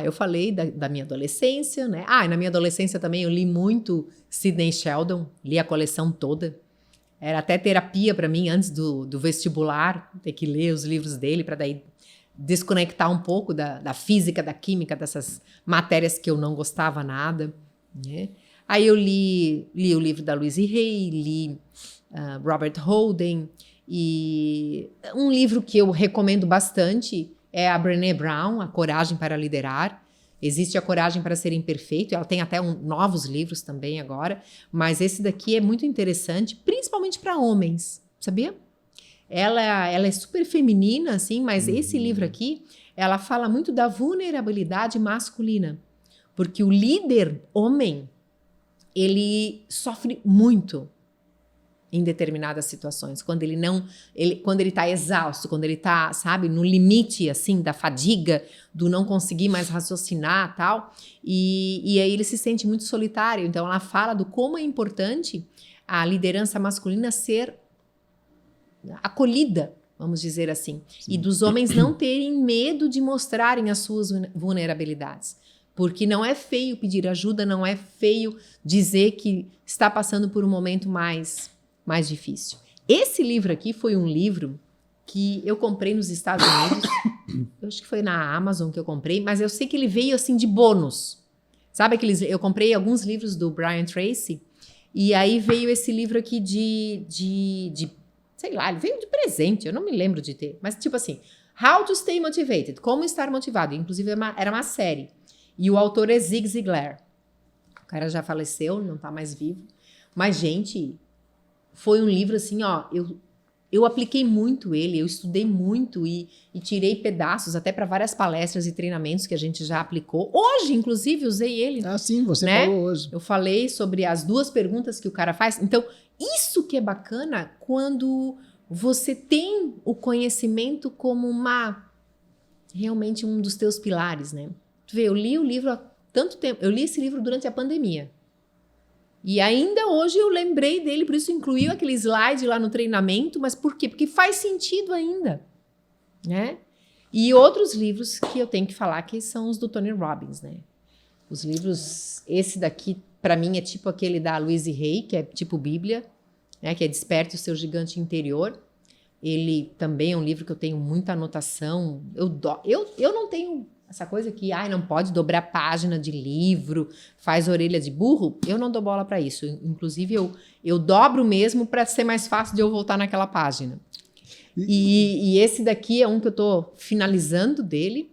Eu falei da minha adolescência, né? E na minha adolescência também eu li muito Sidney Sheldon. Li a coleção toda. Era até terapia para mim antes do vestibular. Ter que ler os livros dele para daí desconectar um pouco da física, da química, dessas matérias que eu não gostava nada, né? Aí eu li o livro da Louise Hay, li Robert Holden, e um livro que eu recomendo bastante é a Brené Brown, A Coragem para Liderar. Existe a Coragem para Ser Imperfeito, ela tem até novos livros também agora, mas esse daqui é muito interessante, principalmente para homens, sabia? Ela é super feminina, assim, mas esse livro aqui, ela fala muito da vulnerabilidade masculina. Porque o líder homem, ele sofre muito em determinadas situações. Quando ele tá exausto, quando ele tá, sabe, no limite, assim, da fadiga, do não conseguir mais raciocinar e tal. E aí ele se sente muito solitário. Então ela fala do como é importante a liderança masculina ser acolhida, vamos dizer assim. Sim. E dos homens não terem medo de mostrarem as suas vulnerabilidades. Porque não é feio pedir ajuda, não é feio dizer que está passando por um momento mais difícil. Esse livro aqui foi um livro que eu comprei nos Estados Unidos. Eu acho que foi na Amazon que eu comprei, mas eu sei que ele veio assim de bônus. Sabe eu comprei alguns livros do Brian Tracy, e aí veio esse livro aqui sei lá, ele veio de presente, eu não me lembro de ter. Mas tipo assim, How to Stay Motivated, Como Estar Motivado. Inclusive era uma série. E o autor é Zig Ziglar. O cara já faleceu, não tá mais vivo. Mas, gente, foi um livro assim, ó, eu apliquei muito ele, eu estudei muito e tirei pedaços até para várias palestras e treinamentos que a gente já aplicou. Hoje, inclusive, usei ele. Sim, você falou hoje. Eu falei sobre as 2 perguntas que o cara faz. Então, isso que é bacana quando você tem o conhecimento como realmente um dos teus pilares, né? Tu vê, eu li o livro há tanto tempo, eu li esse livro durante a pandemia. E ainda hoje eu lembrei dele, por isso incluí aquele slide lá no treinamento, mas por quê? Porque faz sentido ainda, né? E outros livros que eu tenho que falar que são os do Tony Robbins, né? Os livros, esse daqui para mim é tipo aquele da Louise Hay, que é tipo Bíblia, né? Que é Desperte o Seu Gigante Interior. Ele também é um livro que eu tenho muita anotação. Eu não tenho essa coisa que não pode dobrar página de livro, faz orelha de burro. Eu não dou bola para isso. Inclusive, eu dobro mesmo para ser mais fácil de eu voltar naquela página. E esse daqui é um que eu estou finalizando dele,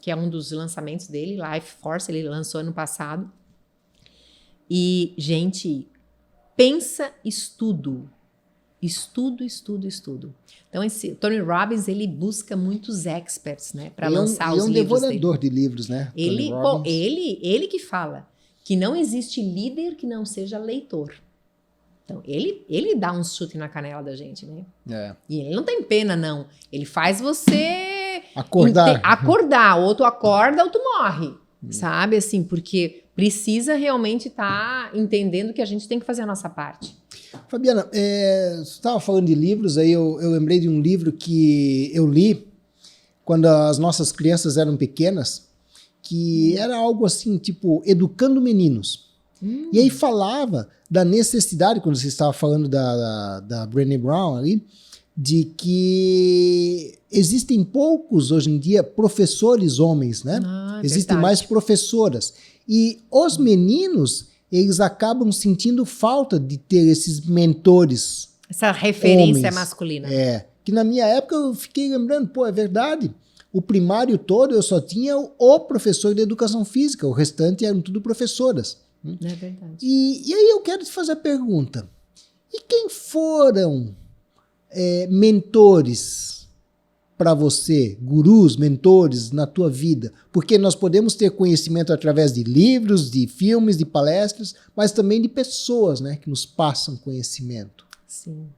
que é um dos lançamentos dele, Life Force, ele lançou ano passado. E, gente, pensa estudo. Estudo. Então, esse Tony Robbins, ele busca muitos experts, né, para lançar os livros dele. Ele é um devorador de livros, né? Ele que fala que não existe líder que não seja leitor. Então, ele dá um chute na canela da gente, né? E ele não tem pena, não. Ele faz você acordar. Ou tu acorda ou tu morre, sabe? Assim, porque precisa realmente estar entendendo que a gente tem que fazer a nossa parte. Fabiana, você estava falando de livros, aí eu lembrei de um livro que eu li quando as nossas crianças eram pequenas, que era algo assim, tipo, Educando Meninos. E aí falava da necessidade, quando você estava falando da Brené Brown ali, de que existem poucos, hoje em dia, professores homens, né? Existem mais professoras. E os meninos, eles acabam sentindo falta de ter esses mentores. Essa referência homens, masculina. Que na minha época eu fiquei lembrando, é verdade. O primário todo eu só tinha o professor de educação física, o restante eram tudo professoras. É verdade. E aí eu quero te fazer a pergunta. E quem foram mentores para você, gurus, mentores na tua vida? Porque nós podemos ter conhecimento através de livros, de filmes, de palestras, mas também de pessoas, né, que nos passam conhecimento. Sim.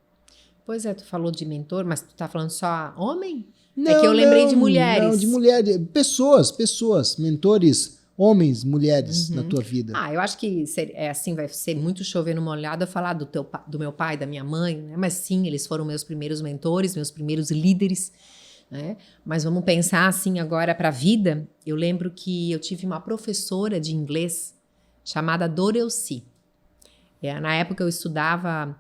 Pois é, tu falou de mentor, mas tu tá falando só homem? Não, é que eu lembrei de mulheres. Não, de mulheres. Pessoas, mentores, homens, mulheres na tua vida. Eu acho que assim, vai ser muito chover no molhado eu falar do meu pai, da minha mãe, né? Mas sim, eles foram meus primeiros mentores, meus primeiros líderes, né? Mas vamos pensar assim agora para a vida. Eu lembro que eu tive uma professora de inglês chamada Dorelci. Na época eu estudava...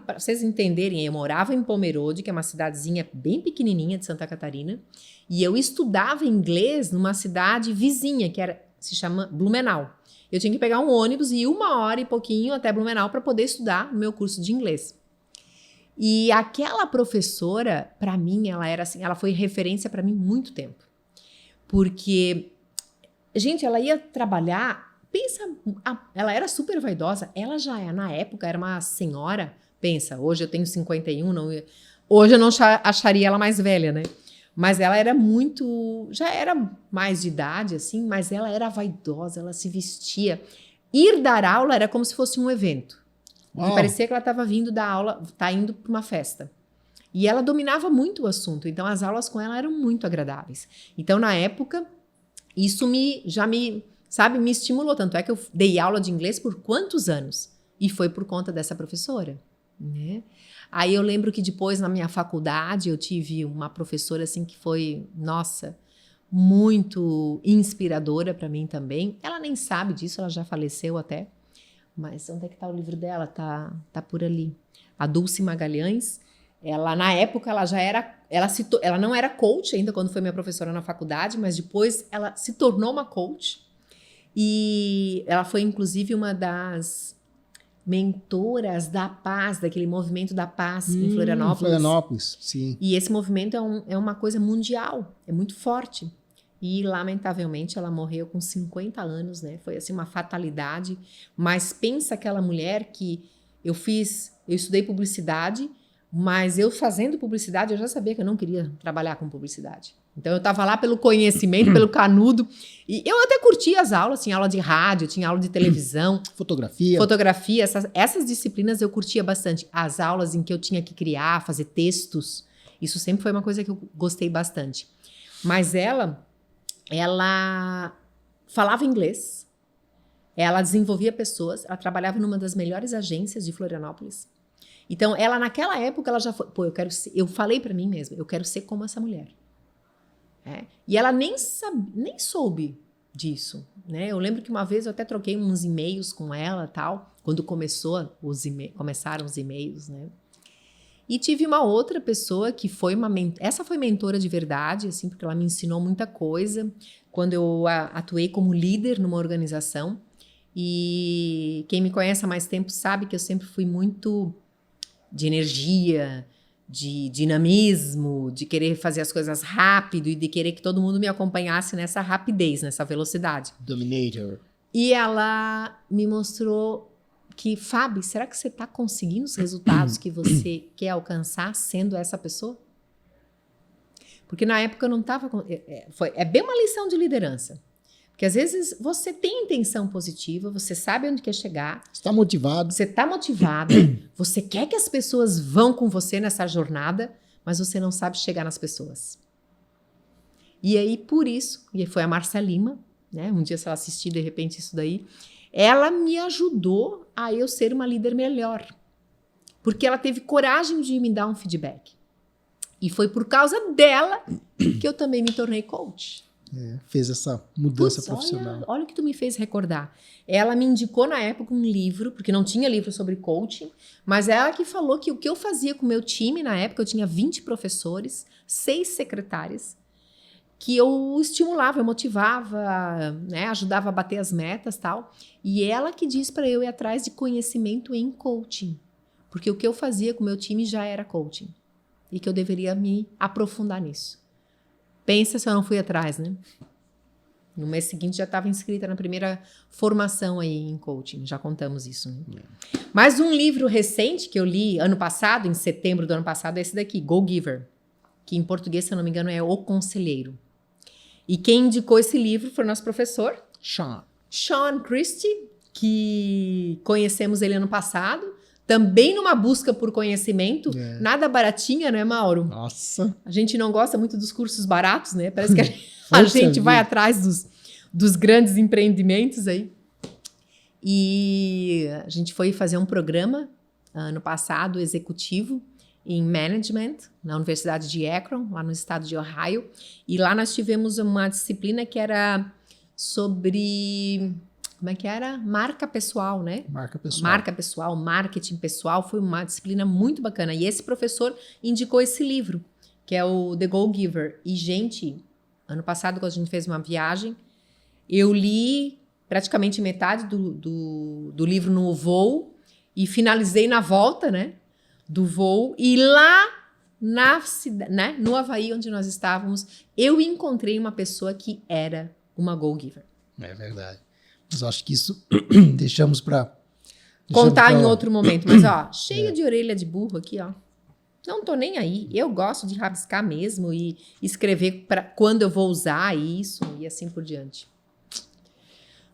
para vocês entenderem, eu morava em Pomerode, que é uma cidadezinha bem pequenininha de Santa Catarina, e eu estudava inglês numa cidade vizinha, se chama Blumenau. Eu tinha que pegar um ônibus e ir 1 hora e pouquinho até Blumenau para poder estudar no meu curso de inglês. E aquela professora, para mim, ela foi referência para mim muito tempo. Porque, gente, ela ia trabalhar... Pensa, ela era super vaidosa, ela na época, era uma senhora, pensa, hoje eu tenho 51, hoje eu não acharia ela mais velha, né? Mas ela era já era mais de idade, assim, mas ela era vaidosa, ela se vestia. Ir dar aula era como se fosse um evento. E parecia que ela estava vindo dar aula, indo para uma festa. E ela dominava muito o assunto, então as aulas com ela eram muito agradáveis. Então, na época, isso já me estimulou. Tanto é que eu dei aula de inglês por quantos anos? E foi por conta dessa professora, né? Aí eu lembro que depois, na minha faculdade, eu tive uma professora assim que foi, nossa, muito inspiradora para mim também. Ela nem sabe disso, ela já faleceu até. Mas onde é que está o livro dela? Tá por ali. A Dulce Magalhães. Ela, na época, ela não era coach ainda quando foi minha professora na faculdade, mas depois ela se tornou uma coach. E ela foi, inclusive, uma das mentoras da paz, daquele movimento da paz em Florianópolis. Florianópolis, sim. E esse movimento é uma coisa mundial, é muito forte. E, lamentavelmente, ela morreu com 50 anos, né? Foi, assim, uma fatalidade. Mas pensa aquela mulher que eu estudei publicidade, mas eu fazendo publicidade, eu já sabia que eu não queria trabalhar com publicidade. Então, eu estava lá pelo conhecimento, pelo canudo. E eu até curtia as aulas, tinha aula de rádio, tinha aula de televisão. Fotografia, essas disciplinas eu curtia bastante. As aulas em que eu tinha que criar, fazer textos, isso sempre foi uma coisa que eu gostei bastante. Mas ela falava inglês, ela desenvolvia pessoas, ela trabalhava numa das melhores agências de Florianópolis. Então, ela naquela época, ela já foi... eu falei para mim mesma, eu quero ser como essa mulher. E ela nem soube disso, né? Eu lembro que uma vez eu até troquei uns e-mails com ela, tal, quando começaram os e-mails, né? E tive uma outra pessoa que foi essa foi mentora de verdade, assim, porque ela me ensinou muita coisa quando eu atuei como líder numa organização. E quem me conhece há mais tempo sabe que eu sempre fui muito de energia, de dinamismo, de querer fazer as coisas rápido e de querer que todo mundo me acompanhasse nessa rapidez, nessa velocidade. Dominator. E ela me mostrou que, Fábio, será que você está conseguindo os resultados que você quer alcançar sendo essa pessoa? Porque na época eu não estava... É bem uma lição de liderança. Porque às vezes você tem intenção positiva, você sabe onde quer chegar. Está motivado. Você está motivado, você quer que as pessoas vão com você nessa jornada, mas você não sabe chegar nas pessoas. E aí, por isso, e foi a Márcia Lima, né? Um dia, se ela assistir de repente isso daí, ela me ajudou a eu ser uma líder melhor. Porque ela teve coragem de me dar um feedback. E foi por causa dela que eu também me tornei coach. Fez essa mudança profissional. Olha o que tu me fez recordar. Ela me indicou na época um livro, porque não tinha livro sobre coaching, mas ela que falou que o que eu fazia com o meu time, na época eu tinha 20 professores, 6 secretárias, que eu estimulava, eu motivava, né, ajudava a bater as metas e tal. E ela que diz para eu ir atrás de conhecimento em coaching, porque o que eu fazia com o meu time já era coaching e que eu deveria me aprofundar nisso. Pensa se eu não fui atrás, né? No mês seguinte já estava inscrita na primeira formação aí em coaching. Já contamos isso, né? Mas um livro recente que eu li ano passado, em setembro do ano passado, é esse daqui, Go Giver. Que em português, se eu não me engano, é O Conselheiro. E quem indicou esse livro foi o nosso professor, Sean Christie, que conhecemos ele ano passado. também numa busca por conhecimento, nada baratinha, né, Mauro? Nossa. A gente não gosta muito dos cursos baratos, né? Parece que a gente vai atrás dos grandes empreendimentos aí. E a gente foi fazer um programa ano passado, executivo, em Management, na Universidade de Akron, lá no estado de Ohio. E lá nós tivemos uma disciplina que era sobre... Como é que era? Marca pessoal, né? Marca pessoal. Marca pessoal, marketing pessoal. Foi uma disciplina muito bacana. E esse professor indicou esse livro, que é o The Go Giver. E, gente, ano passado, quando a gente fez uma viagem, eu li praticamente metade do livro no voo e finalizei na volta, né? Do voo. E lá né, no Havaí, onde nós estávamos, eu encontrei uma pessoa que era uma Go Giver. É verdade. Mas eu acho que isso deixamos para... Contar em outro momento. Mas, ó, cheio de orelha de burro aqui, ó. Não tô nem aí. Eu gosto de rabiscar mesmo e escrever quando eu vou usar isso e assim por diante.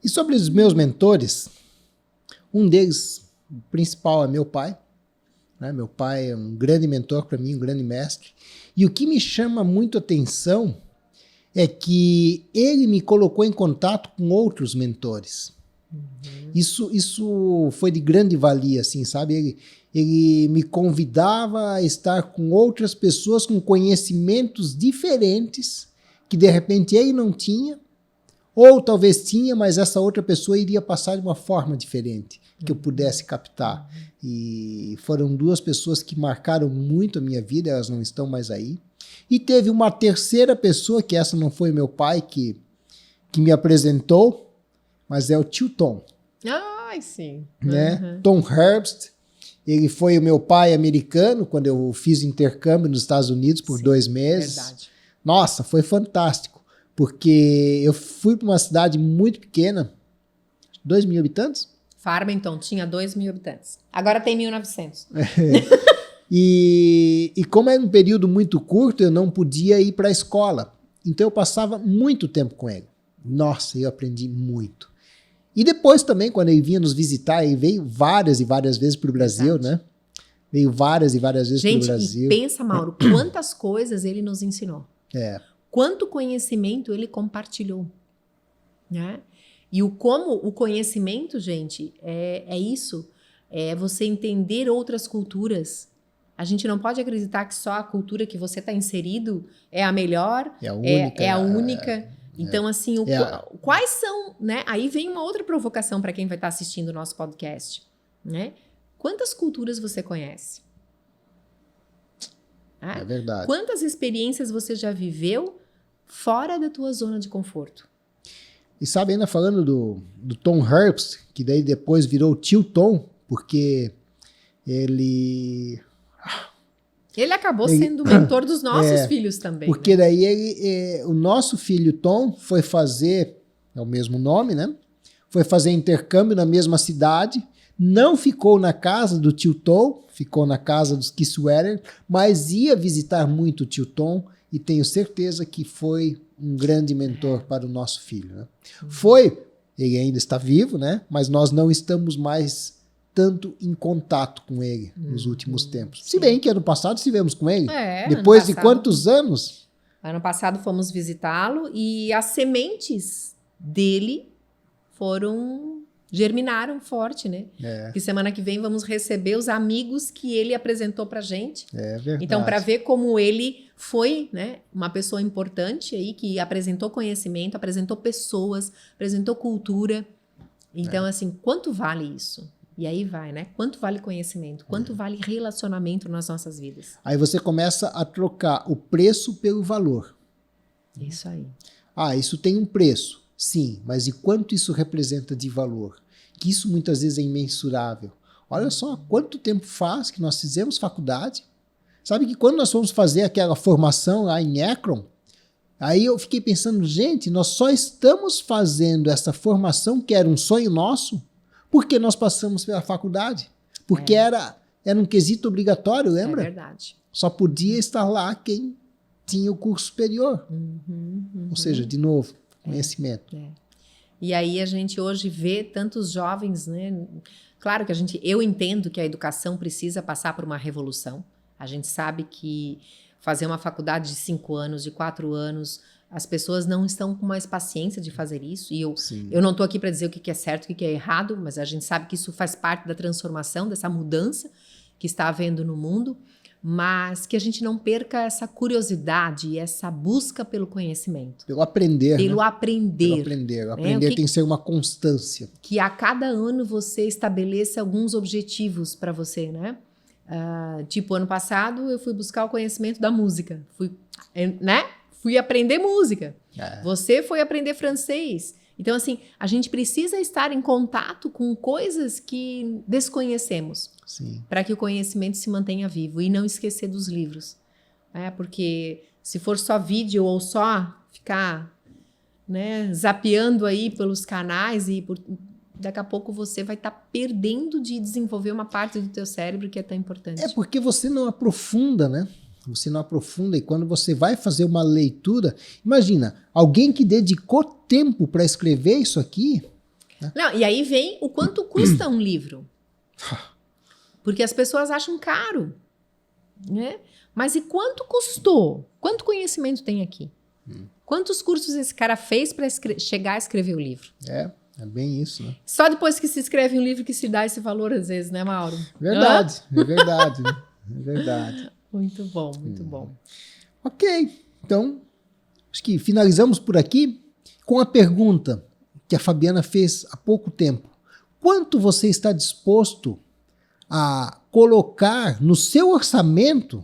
E sobre os meus mentores, um deles, o principal, é meu pai. Né? Meu pai é um grande mentor para mim, um grande mestre. E o que me chama muito atenção é que ele me colocou em contato com outros mentores. Isso foi de grande valia, assim, sabe? Ele me convidava a estar com outras pessoas com conhecimentos diferentes que, de repente, ele não tinha, ou talvez tinha, mas essa outra pessoa iria passar de uma forma diferente, que eu pudesse captar. E foram duas pessoas que marcaram muito a minha vida, elas não estão mais aí. E teve uma terceira pessoa, que essa não foi meu pai que me apresentou, mas é o tio Tom. Ai, sim. Né? Tom Herbst. Ele foi o meu pai americano, quando eu fiz intercâmbio nos Estados Unidos por 2 meses. Verdade. Nossa, foi fantástico, porque eu fui para uma cidade muito pequena, 2.000 habitantes. Farmington tinha 2.000 habitantes. Agora tem 1.900. E como era um período muito curto, eu não podia ir para a escola. Então eu passava muito tempo com ele. Nossa, eu aprendi muito. E depois também, quando ele vinha nos visitar, ele veio várias e várias vezes para o Brasil, né? Veio várias e várias vezes para o Brasil. Gente, pensa, Mauro, quantas coisas ele nos ensinou. Quanto conhecimento ele compartilhou. Né? E como o conhecimento, gente, é isso. É você entender outras culturas. A gente não pode acreditar que só a cultura que você está inserido é a melhor, é a única. Então, assim, quais são, né? Aí vem uma outra provocação para quem vai estar assistindo o nosso podcast, né? Quantas culturas você conhece? É verdade. Quantas experiências você já viveu fora da tua zona de conforto? E sabe, ainda falando do Tom Herbst, que daí depois virou o tio Tom, porque ele acabou sendo o mentor dos nossos filhos também. Porque daí o nosso filho Tom foi fazer, é o mesmo nome, né? Foi fazer intercâmbio na mesma cidade, não ficou na casa do tio Tom, ficou na casa dos Kisswetter, mas ia visitar muito o tio Tom e tenho certeza que foi um grande mentor para o nosso filho. Né? Ele ainda está vivo, né? Mas nós não estamos mais tanto em contato com ele nos últimos tempos. Se bem que ano passado estivemos com ele. Depois de quantos anos? Ano passado fomos visitá-lo e as sementes dele germinaram forte, né? Porque semana que vem vamos receber os amigos que ele apresentou pra gente. É verdade. Então, para ver como ele foi, né, uma pessoa importante aí, que apresentou conhecimento, apresentou pessoas, apresentou cultura. Então, assim, quanto vale isso? E aí vai, né? Quanto vale conhecimento? Quanto vale relacionamento nas nossas vidas? Aí você começa a trocar o preço pelo valor. Isso aí. Isso tem um preço. Sim, mas e quanto isso representa de valor? Que isso muitas vezes é imensurável. Olha só quanto tempo faz que nós fizemos faculdade. Sabe que quando nós fomos fazer aquela formação lá em Akron, aí eu fiquei pensando, gente, nós só estamos fazendo essa formação que era um sonho nosso porque nós passamos pela faculdade. Porque era um quesito obrigatório, lembra? É verdade. Só podia estar lá quem tinha o curso superior. Ou seja, de novo, conhecimento. E aí a gente hoje vê tantos jovens, né, Claro que eu entendo que a educação precisa passar por uma revolução. A gente sabe que fazer uma faculdade de 5 anos, de 4 anos, as pessoas não estão com mais paciência de fazer isso. E eu não estou aqui para dizer o que é certo e o que é errado, mas a gente sabe que isso faz parte da transformação, dessa mudança que está havendo no mundo, mas que a gente não perca essa curiosidade e essa busca pelo conhecimento. Pelo aprender, Pelo né? aprender. Pelo aprender. Aprender tem que ser uma constância. Que a cada ano você estabeleça alguns objetivos para você, né? Tipo, ano passado eu fui buscar o conhecimento da música. Fui aprender música. Você foi aprender francês. Então, assim, a gente precisa estar em contato com coisas que desconhecemos. Para que o conhecimento se mantenha vivo e não esquecer dos livros. Porque se for só vídeo ou só ficar, né, zapeando aí pelos canais daqui a pouco você vai estar perdendo de desenvolver uma parte do teu cérebro que é tão importante. É porque você não aprofunda, né? Você não aprofunda, e quando você vai fazer uma leitura, imagina, alguém que dedicou tempo para escrever isso aqui. Né? Não, e aí vem o quanto custa um livro. Porque as pessoas acham caro, né? Mas e quanto custou? Quanto conhecimento tem aqui? Quantos cursos esse cara fez para chegar a escrever o livro? É bem isso, né? Só depois que se escreve um livro que se dá esse valor às vezes, né, Mauro? Verdade, é verdade. É verdade. Muito bom, muito bom. Ok, então, acho que finalizamos por aqui com a pergunta que a Fabiana fez há pouco tempo. Quanto você está disposto a colocar no seu orçamento,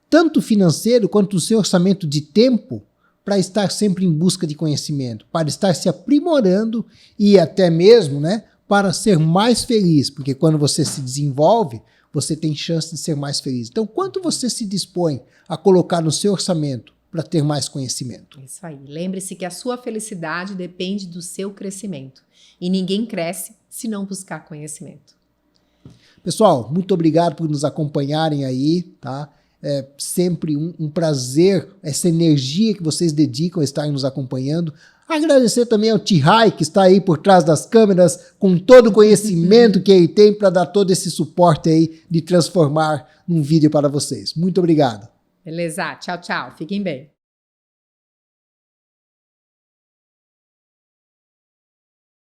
tanto financeiro quanto no seu orçamento de tempo, para estar sempre em busca de conhecimento, para estar se aprimorando e até mesmo, né, para ser mais feliz, porque quando você se desenvolve, você tem chance de ser mais feliz. Então, quanto você se dispõe a colocar no seu orçamento para ter mais conhecimento? Isso aí. Lembre-se que a sua felicidade depende do seu crescimento. E ninguém cresce se não buscar conhecimento. Pessoal, muito obrigado por nos acompanharem aí, tá? É sempre um prazer, essa energia que vocês dedicam a estarem nos acompanhando. Agradecer também ao Tihai, que está aí por trás das câmeras, com todo o conhecimento que ele tem para dar todo esse suporte aí de transformar num vídeo para vocês. Muito obrigado. Beleza? Tchau, tchau. Fiquem bem.